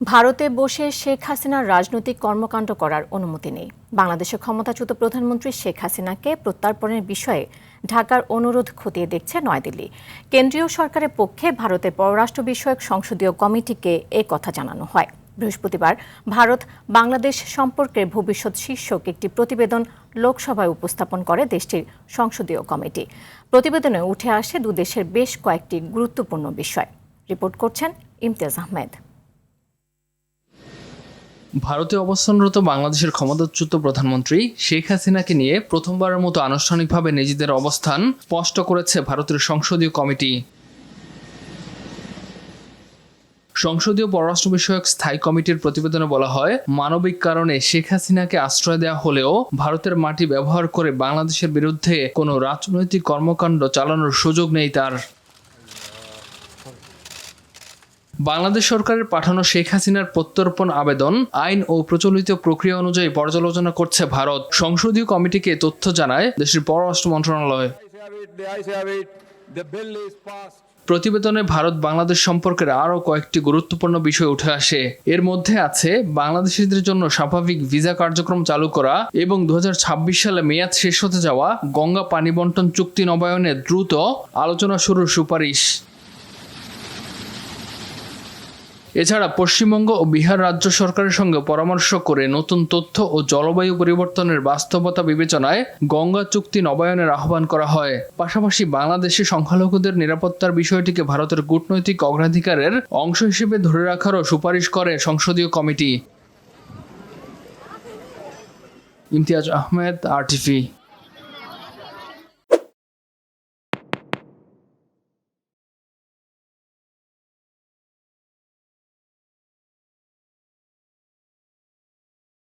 ভারতে বসে শেখ হাসিনার রাজনৈতিক কর্মকাণ্ড করার অনুমতি নেই। বাংলাদেশের ক্ষমতাচ্যুত প্রধানমন্ত্রী শেখ হাসিনাকে প্রত্যার্পণের বিষয়ে ঢাকার অনুরোধ খতিয়ে দেখছে নয়াদিল্লি। কেন্দ্রীয় সরকারের পক্ষে ভারতের পররাষ্ট্র বিষয়ক সংসদীয় কমিটিকে এ কথা জানানো হয়। বৃহস্পতিবার ভারত বাংলাদেশ সম্পর্কের ভবিষ্যৎ শীর্ষক একটি প্রতিবেদন লোকসভায় উপস্থাপন করে দেশটির সংসদীয় কমিটি। প্রতিবেদনে উঠে আসে দুদেশের বেশ কয়েকটি গুরুত্বপূর্ণ বিষয়। রিপোর্ট করছেন ইমতিয়াজ আহমেদ। ভারতে অবস্থানরত বাংলাদেশের ক্ষমতাচ্যুত প্রধানমন্ত্রী শেখ হাসিনাকে নিয়ে প্রথমবারের মতো আনুষ্ঠানিকভাবে নিজেদের অবস্থান স্পষ্ট করেছে ভারতের সংসদীয় কমিটি। সংসদীয় পররাষ্ট্র বিষয়ক স্থায়ী কমিটির প্রতিবেদনে বলা হয়, মানবিক কারণে শেখ হাসিনাকে আশ্রয় দেওয়া হলেও ভারতের মাটি ব্যবহার করে বাংলাদেশের বিরুদ্ধে কোনো রাজনৈতিক কর্মকাণ্ড চালানোর সুযোগ নেই তার। বাংলাদেশ সরকারের পাঠানো শেখ হাসিনার প্রত্যর্পণ আবেদন আইন ও প্রচলিত প্রক্রিয়া অনুযায়ী পর্যালোচনা করছে ভারত। সংসদীয় কমিটিকে তথ্য জানায় দেশের পররাষ্ট্র মন্ত্রণালয়। প্রতিবেদনে ভারত বাংলাদেশ সম্পর্কের আরও কয়েকটি গুরুত্বপূর্ণ বিষয় উঠে আসে। এর মধ্যে আছে বাংলাদেশিদের জন্য স্বাভাবিক ভিসা কার্যক্রম চালু করা এবং 2026 সালে মেয়াদ শেষ হতে যাওয়া গঙ্গা পানি বন্টন চুক্তি নবায়নে দ্রুত আলোচনা শুরুর সুপারিশ। এছাড়া পশ্চিমবঙ্গ ও বিহার রাজ্য সরকারের সঙ্গে পরামর্শ করে নতুন তথ্য ও জলবায়ু পরিবর্তনের বাস্তবতা বিবেচনায় গঙ্গা চুক্তি নবায়নের আহ্বান করা হয়। পাশাপাশি বাংলাদেশে সংখ্যালঘুদের নিরাপত্তার বিষয়টিকে ভারতের কূটনৈতিক অগ্রাধিকারের অংশ হিসেবে ধরে রাখারও সুপারিশ করে সংসদীয় কমিটি। ইমতিয়াজ আহমেদ, RTV।